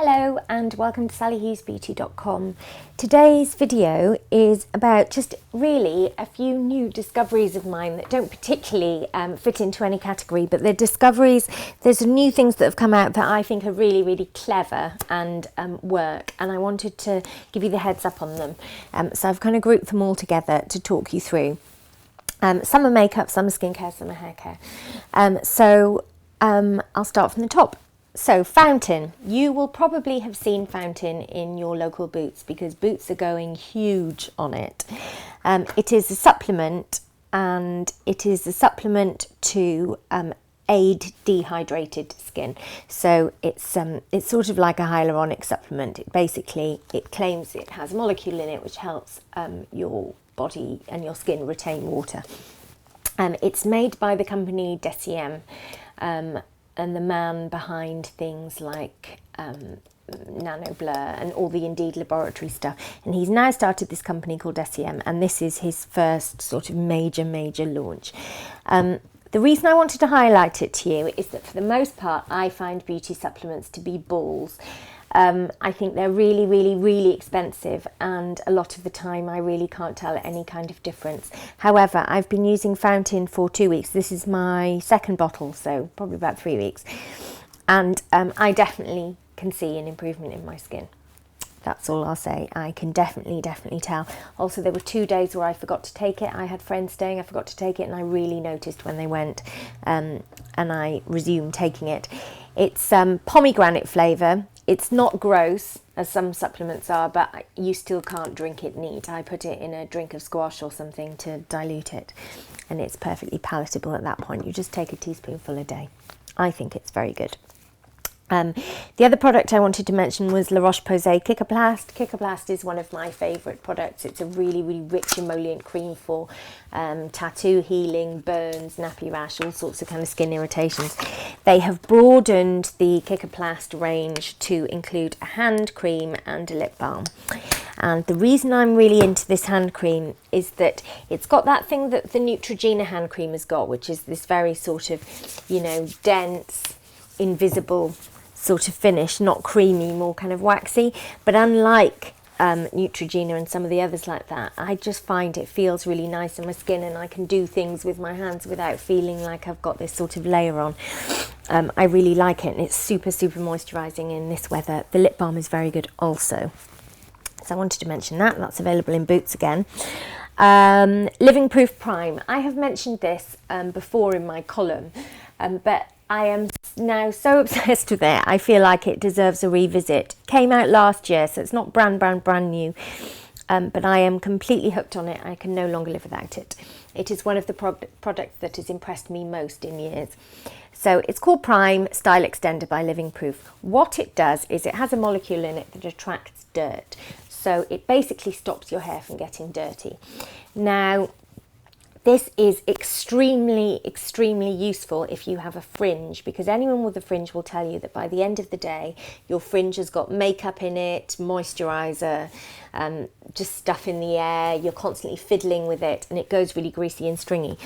Hello and welcome to sallyhughesbeauty.com. Today's video is about just really a few new discoveries of mine that don't particularly fit into any category, but they're discoveries. There's new things that have come out that I think are really clever and work, and I wanted to give you the heads up on them. So I've kind of grouped them all together to talk you through. Some are makeup, some are skincare, some are hair care. I'll start from the top. So Fountain, you will probably have seen Fountain in your local Boots because Boots are going huge on it. It is a supplement, and it is a supplement to aid dehydrated skin. So it's sort of like a hyaluronic supplement. It claims it has a molecule in it which helps your body and your skin retain water. It's made by the company Decay, and the man behind things like Nano Blur and all the Indeed laboratory stuff. And he's now started this company called Decay, and this is his first sort of major launch. The reason I wanted to highlight it to you is that for the most part, I find beauty supplements to be balls. I think they're really expensive, and a lot of the time I really can't tell any kind of difference. However, I've been using Fountain for 2 weeks. This is my second bottle, so probably about 3 weeks. And I definitely can see an improvement in my skin. That's all I'll say. I can definitely tell. Also, there were 2 days where I forgot to take it. I had friends staying, I forgot to take it, and I really noticed when they went, and I resumed taking it. It's pomegranate flavour. It's not gross, as some supplements are, but you still can't drink it neat. I put it in a drink of squash or something to dilute it, and it's perfectly palatable at that point. You just take a teaspoonful a day. I think it's very good. The other product I wanted to mention was La Roche Posay Kikaplast. Kikaplast is one of my favourite products. It's a really rich emollient cream for tattoo healing, burns, nappy rash, all sorts of kind of skin irritations. They have broadened the Kikaplast range to include a hand cream and a lip balm. And the reason I'm really into this hand cream is that it's got that thing that the Neutrogena hand cream has got, which is this very sort of, dense, invisible sort of finish, not creamy, more kind of waxy. But unlike Neutrogena and some of the others like that, I just find it feels really nice on my skin, and I can do things with my hands without feeling like I've got this sort of layer on. I really like it, and it's super moisturising in this weather. The lip balm is very good also. So I wanted to mention that. That's available in Boots again. Living Proof Prime. I have mentioned this before in my column, but I am now so obsessed with it. I feel like it deserves a revisit. Came out last year, so it's not brand new, but I am completely hooked on it. I can no longer live without it. It is one of the products that has impressed me most in years. So it's called Prime Style Extender by Living Proof. What it does is it has a molecule in it that attracts dirt. So it basically stops your hair from getting dirty. Now, this is extremely useful if you have a fringe, because anyone with a fringe will tell you that by the end of the day, your fringe has got makeup in it, moisturiser, just stuff in the air, you're constantly fiddling with it, and it goes really greasy and stringy.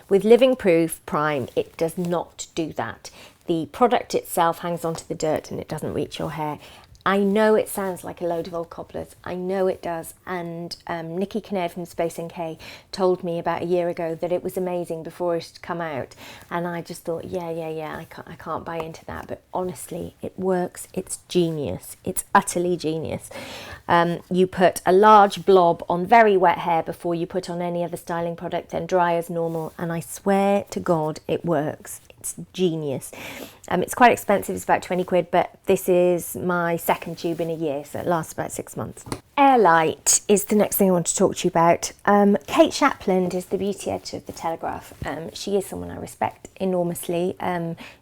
With Living Proof Prime, it does not do that. The product itself hangs onto the dirt and it doesn't reach your hair. I know it sounds like a load of old cobblers. I know it does. And Nikki Kinnaird from Space NK told me about a year ago that it was amazing before it had come out. And I just thought, yeah, I can't buy into that. But honestly, it works. It's genius. It's utterly genius. You put a large blob on very wet hair before you put on any other styling product, then dry as normal. And I swear to God, it works. It's genius. It's quite expensive, it's about 20 quid, but this is my second tube in a year, so it lasts about 6 months. Airlight is the next thing I want to talk to you about. Kate Shapland is the beauty editor of The Telegraph. She is someone I respect enormously.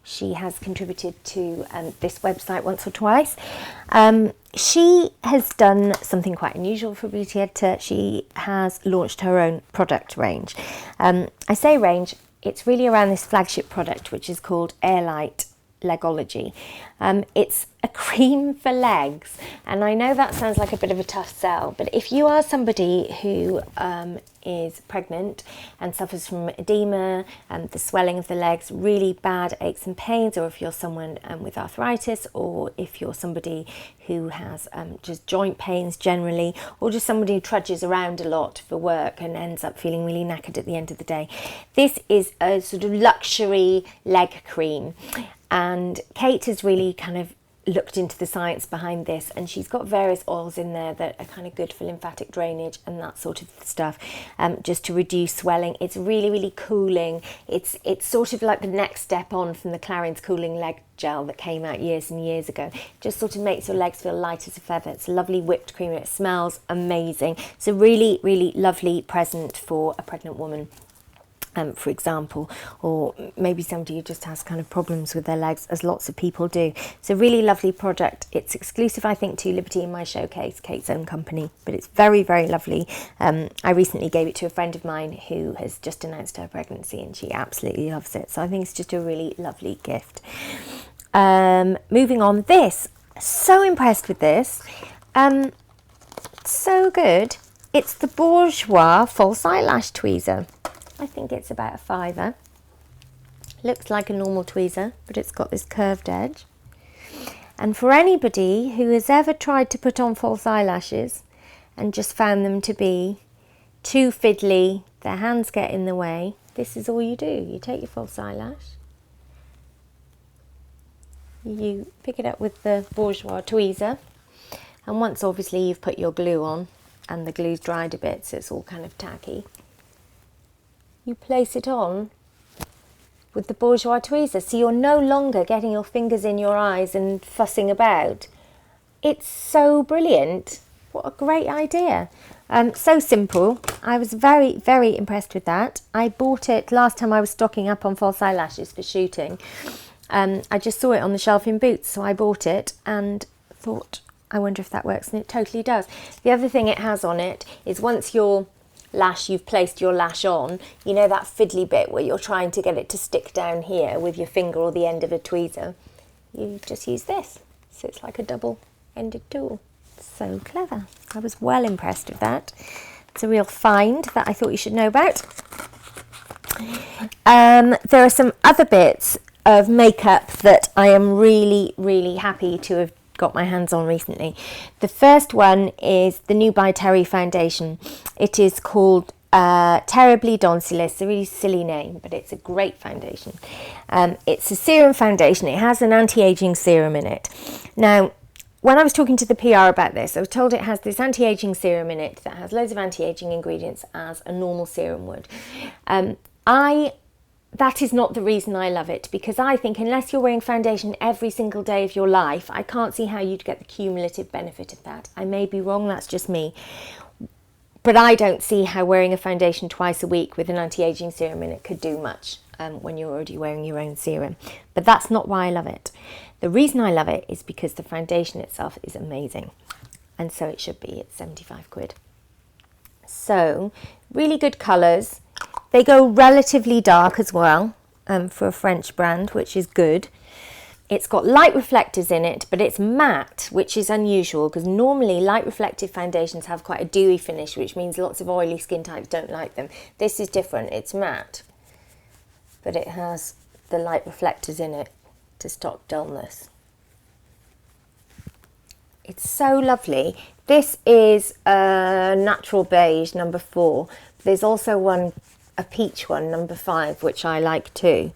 She has contributed to this website once or twice. She has done something quite unusual for a beauty editor. She has launched her own product range. I say range, it's really around this flagship product, which is called Airlight Legology. It's a cream for legs, and I know that sounds like a bit of a tough sell, but if you are somebody who is pregnant and suffers from edema and the swelling of the legs, really bad aches and pains, or if you're someone with arthritis, or if you're somebody who has just joint pains generally, or just somebody who trudges around a lot for work and ends up feeling really knackered at the end of the day, this is a sort of luxury leg cream. And Kate has really kind of looked into the science behind this, and she's got various oils in there that are kind of good for lymphatic drainage and that sort of stuff, just to reduce swelling. It's really, really cooling. It's sort of like the next step on from the Clarins cooling leg gel that came out years and years ago. It just sort of makes your legs feel light as a feather. It's a lovely whipped cream and it smells amazing. It's a really, really lovely present for a pregnant woman, for example, or maybe somebody who just has kind of problems with their legs, as lots of people do. It's a really lovely product. It's exclusive, I think, to Liberty in My Showcase, Kate's own company, but it's very, very lovely. I recently gave it to a friend of mine who has just announced her pregnancy, and she absolutely loves it. So I think it's just a really lovely gift. Moving on, this, so impressed with this. So good. It's the Bourjois False Eyelash Tweezer. I think it's about a £5. Looks like a normal tweezer, but it's got this curved edge. And for anybody who has ever tried to put on false eyelashes and just found them to be too fiddly, their hands get in the way, this is all you do. You take your false eyelash, you pick it up with the Bourjois tweezer, and once obviously you've put your glue on and the glue's dried a bit, so it's all kind of tacky, you place it on with the Bourjois tweezer, so you're no longer getting your fingers in your eyes and fussing about. It's so brilliant. What a great idea. So simple. I was very, very impressed with that. I bought it last time I was stocking up on false eyelashes for shooting. I just saw it on the shelf in Boots, so I bought it and thought, I wonder if that works, and it totally does. The other thing it has on it is once you've placed your lash on, you know that fiddly bit where you're trying to get it to stick down here with your finger or the end of a tweezer, you just use this, so it's like a double-ended tool. So clever. I was well impressed with that. It's a real find that I thought you should know about. There are some other bits of makeup that I am really, really happy to have got my hands on recently. The first one is the new by Terry foundation. It is called Terribly Dauntless. A really silly name, but it's a great foundation. It's a serum foundation. It has an anti-aging serum in it. Now, when I was talking to the PR about this, I was told it has this anti-aging serum in it that has loads of anti-aging ingredients as a normal serum would. That is not the reason I love it, because I think unless you're wearing foundation every single day of your life, I can't see how you'd get the cumulative benefit of that. I may be wrong, that's just me. But I don't see how wearing a foundation twice a week with an anti-aging serum in it could do much when you're already wearing your own serum. But that's not why I love it. The reason I love it is because the foundation itself is amazing. And so it should be. It's 75 quid. So, really good colours. They go relatively dark as well, for a French brand, which is good. It's got light reflectors in it, but it's matte, which is unusual because normally light reflective foundations have quite a dewy finish, which means lots of oily skin types don't like them. This is different. It's matte, but it has the light reflectors in it to stop dullness. It's so lovely. This is a natural beige, number 4. There's also a peach one, number 5, which I like too.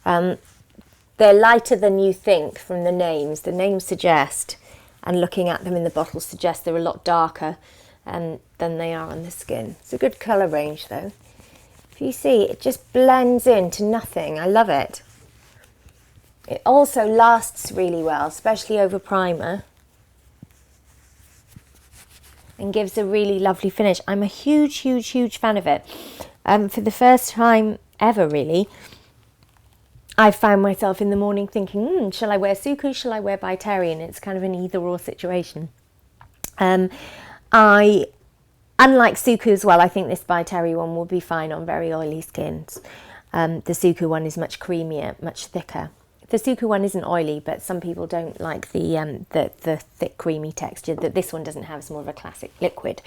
They're lighter than you think from the names. The names suggest, and looking at them in the bottle suggests they're a lot darker than they are on the skin. It's a good colour range though. If you see, it just blends into nothing. I love it. It also lasts really well, especially over primer, and gives a really lovely finish. I'm a huge, huge, huge fan of it. For the first time ever, really, I found myself in the morning thinking, shall I wear Suku, shall I wear by Terry? And it's kind of an either-or situation. Unlike Suku as well, I think this by Terry one will be fine on very oily skins. The Suku one is much creamier, much thicker. The Suku one isn't oily, but some people don't like the thick creamy texture that this one doesn't have. It's more of a classic liquid.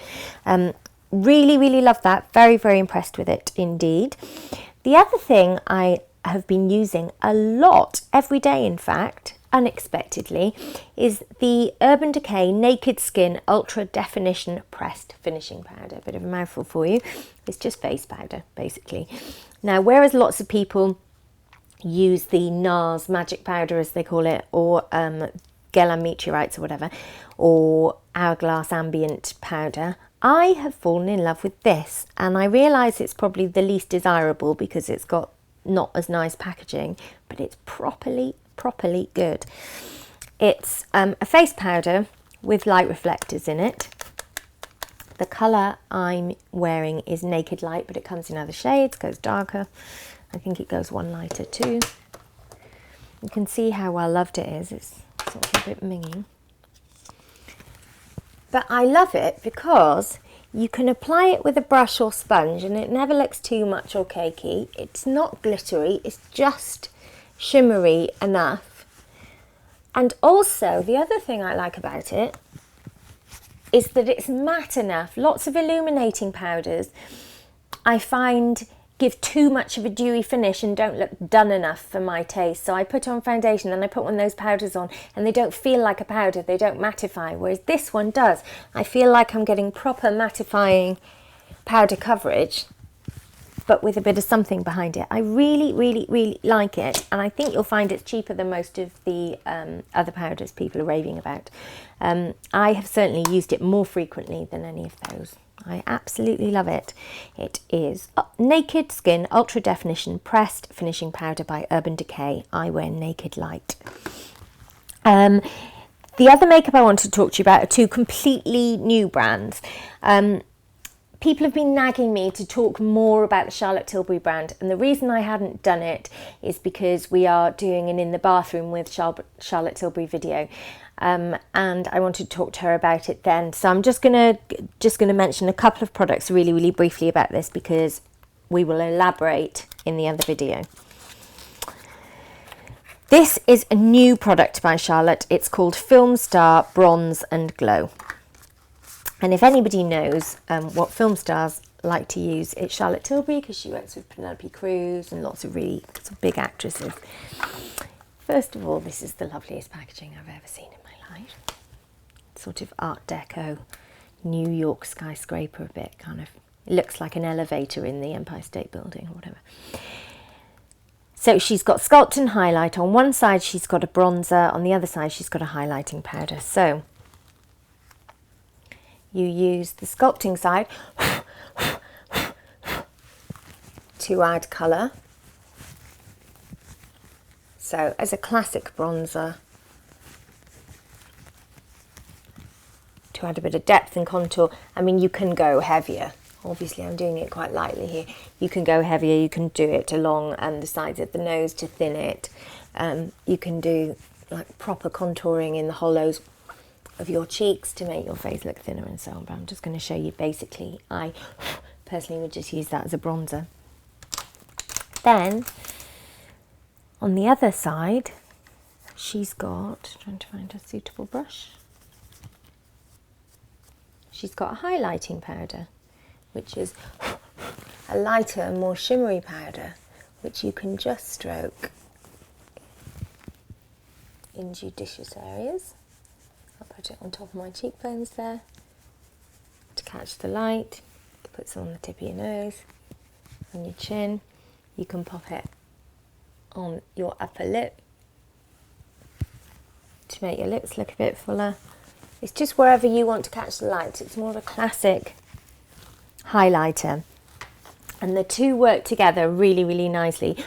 Really, really love that. Very, very impressed with it indeed. The other thing I have been using a lot, every day in fact, unexpectedly, is the Urban Decay Naked Skin Ultra Definition Pressed Finishing Powder. A bit of a mouthful for you. It's just face powder, basically. Now, whereas lots of people use the Nars magic powder, as they call it, or Gelan meteorites or whatever, or Hourglass ambient powder, I have fallen in love with this, and I realise it's probably the least desirable because it's got not as nice packaging, but it's properly good. It's a face powder with light reflectors in it. The colour I'm wearing is Naked Light, but it comes in other shades, goes darker. I think it goes one lighter too. You can see how well loved it is. It's sort of a bit minging. But I love it because you can apply it with a brush or sponge and it never looks too much or cakey. It's not glittery, it's just shimmery enough. And also, the other thing I like about it is that it's matte enough. Lots of illuminating powders, I find, give too much of a dewy finish and don't look done enough for my taste. So I put on foundation and I put one of those powders on and they don't feel like a powder, they don't mattify, whereas this one does. I feel like I'm getting proper mattifying powder coverage, but with a bit of something behind it. I really, really, really like it, and I think you'll find it's cheaper than most of the other powders people are raving about. I have certainly used it more frequently than any of those. I absolutely love it. It is Naked Skin Ultra Definition Pressed Finishing Powder by Urban Decay. I wear Naked Light. The other makeup I want to talk to you about are two completely new brands. People have been nagging me to talk more about the Charlotte Tilbury brand, and the reason I hadn't done it is because we are doing an In the Bathroom with Charlotte Tilbury video. And I wanted to talk to her about it then. So I'm just gonna mention a couple of products really, really briefly about this because we will elaborate in the other video. This is a new product by Charlotte. It's called Film Star Bronze and Glow. And if anybody knows what film stars like to use, it's Charlotte Tilbury, because she works with Penelope Cruz and lots of really sort of big actresses. First of all, this is the loveliest packaging I've ever seen in my life. Sort of Art Deco, New York skyscraper a bit, kind of. It looks like an elevator in the Empire State Building or whatever. So she's got Sculpt and Highlight. On one side she's got a bronzer, on the other side she's got a highlighting powder. So you use the sculpting side to add colour. So as a classic bronzer, to add a bit of depth and contour. I mean, you can go heavier. Obviously, I'm doing it quite lightly here. You can go heavier. You can do it along the sides of the nose to thin it. You can do like proper contouring in the hollows of your cheeks to make your face look thinner and so on. But I'm just going to show you basically. I personally would just use that as a bronzer. Then on the other side, she's got, trying to find a suitable brush. She's got a highlighting powder, which is a lighter and more shimmery powder, which you can just stroke in judicious areas. I'll put it on top of my cheekbones there to catch the light. Put some on the tip of your nose, on your chin. You can pop it on your upper lip to make your lips look a bit fuller. It's just wherever you want to catch the light. It's more of a classic highlighter. And the two work together really, really nicely.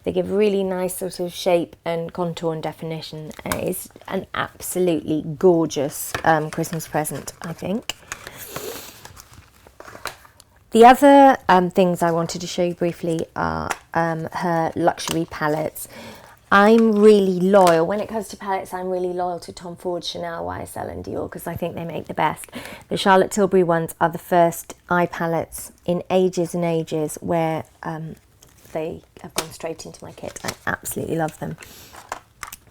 They give really nice sort of shape and contour and definition. And it is an absolutely gorgeous Christmas present, I think. The other things I wanted to show you briefly are her luxury palettes. I'm really loyal. When it comes to palettes, I'm really loyal to Tom Ford, Chanel, YSL and Dior because I think they make the best. The Charlotte Tilbury ones are the first eye palettes in ages and ages where they have gone straight into my kit. I absolutely love them.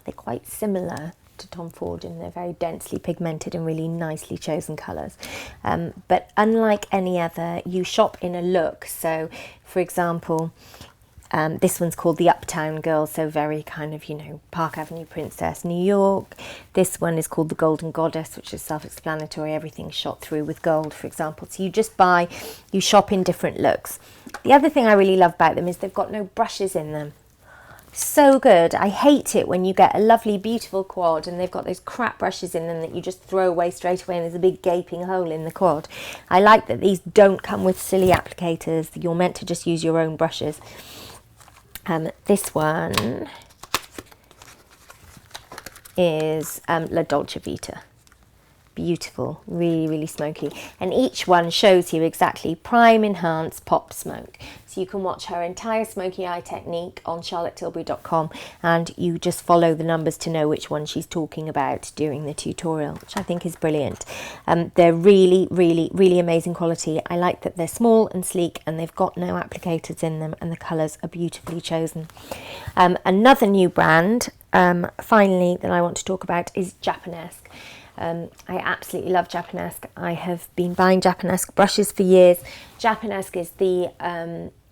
They're quite similar to Tom Ford, and they're very densely pigmented and really nicely chosen colours. But unlike any other, you shop in a look. So, for example, this one's called the Uptown Girl, so very kind of, you know, Park Avenue Princess, New York. This one is called the Golden Goddess, which is self-explanatory, everything shot through with gold, for example. So you shop in different looks. The other thing I really love about them is they've got no brushes in them. So good. I hate it when you get a lovely, beautiful quad and they've got those crap brushes in them that you just throw away straight away and there's a big gaping hole in the quad. I like that these don't come with silly applicators. You're meant to just use your own brushes. This one is La Dolce Vita. Beautiful, really, really smoky. And each one shows you exactly prime, enhance, pop, smoke. So you can watch her entire smoky eye technique on charlottetilbury.com, and you just follow the numbers to know which one she's talking about during the tutorial, which I think is brilliant. They're really, really, really amazing quality. I like that they're small and sleek and they've got no applicators in them, and the colours are beautifully chosen. Another new brand, finally, that I want to talk about is Japonesque. I absolutely love Japonesque. I have been buying Japonesque brushes for years. Japonesque is the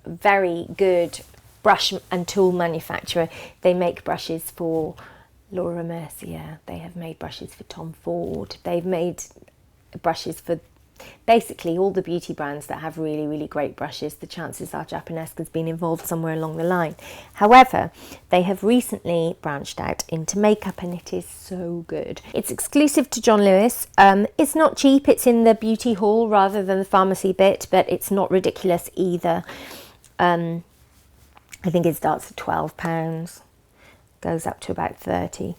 very good brush and tool manufacturer. They make brushes for Laura Mercier. They have made brushes for Tom Ford. They've made brushes for basically all the beauty brands that have really, really great brushes. The chances are Japonesque has been involved somewhere along the line. However, they have recently branched out into makeup, and it is so good. It's exclusive to John Lewis. It's not cheap. It's in the beauty hall rather than the pharmacy bit, but it's not ridiculous either. I think it starts at £12, goes up to about 30.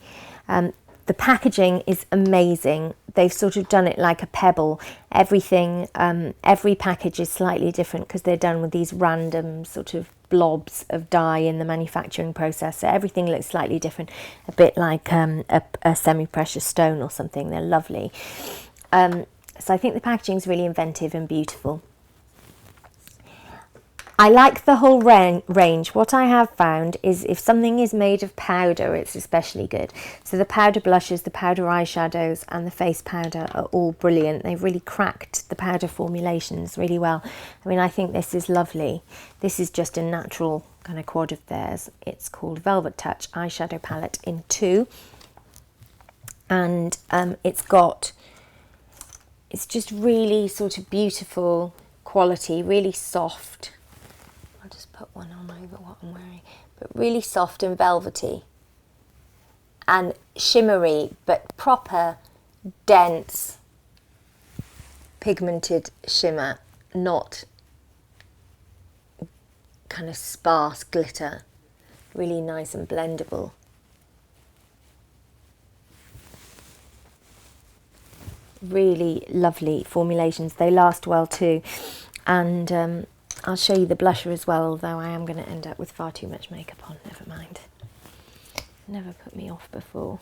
The packaging is amazing. They've sort of done it like a pebble. Everything, every package is slightly different because they're done with these random sort of blobs of dye in the manufacturing process. So everything looks slightly different, a bit like a semi-precious stone or something. They're lovely. So I think the packaging is really inventive and beautiful. I like the whole range. What I have found is if something is made of powder, it's especially good. So the powder blushes, the powder eyeshadows and the face powder are all brilliant. They've really cracked the powder formulations really well. I mean, I think this is lovely. This is just a natural kind of quad of theirs. It's called Velvet Touch Eyeshadow Palette in 2. And it's just really sort of beautiful quality, really soft. I'll just put one on over what I'm wearing, but really soft and velvety and shimmery, but proper, dense, pigmented shimmer, not kind of sparse glitter. Really nice and blendable. Really lovely formulations. They last well too, and I'll show you the blusher as well, although I am going to end up with far too much makeup on. Never mind. Never put me off before.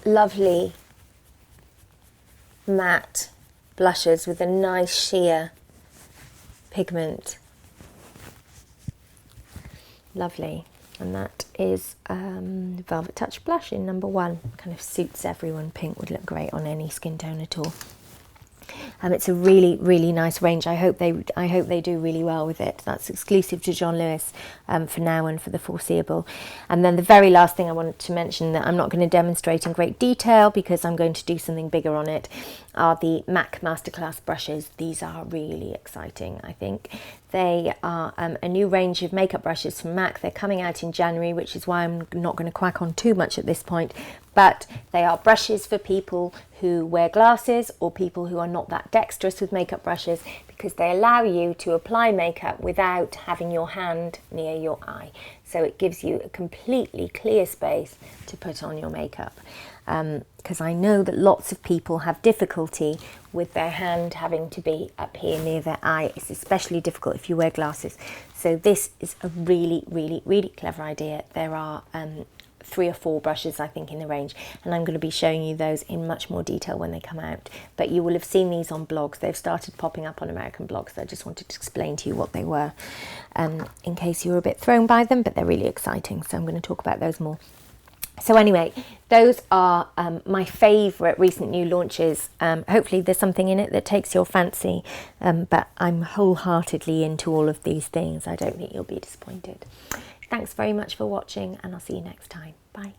Lovely matte blushes with a nice sheer pigment. Lovely. And that is Velvet Touch blush in number 1. Kind of suits everyone. Pink would look great on any skin tone at all. It's a really, really nice range. I hope they do really well with it. That's exclusive to John Lewis for now and for the foreseeable. And then the very last thing I wanted to mention that I'm not going to demonstrate in great detail because I'm going to do something bigger on it are the MAC Masterclass brushes. These are really exciting, I think. They are a new range of makeup brushes from MAC. They're coming out in January, which is why I'm not going to quack on too much at this point. But they are brushes for people who wear glasses or people who are not that dexterous with makeup brushes, because they allow you to apply makeup without having your hand near your eye. So it gives you a completely clear space to put on your makeup. Because I know that lots of people have difficulty with their hand having to be up here near their eye. It's especially difficult if you wear glasses. So this is a really, really, really clever idea. There are 3 or 4 brushes, I think, in the range, and I'm going to be showing you those in much more detail when they come out. But you will have seen these on blogs. They've started popping up on American blogs, so I just wanted to explain to you what they were, in case you were a bit thrown by them, but they're really exciting, so I'm going to talk about those more. So anyway, those are my favourite recent new launches. Hopefully there's something in it that takes your fancy, but I'm wholeheartedly into all of these things. I don't think you'll be disappointed. Thanks very much for watching, and I'll see you next time. Bye.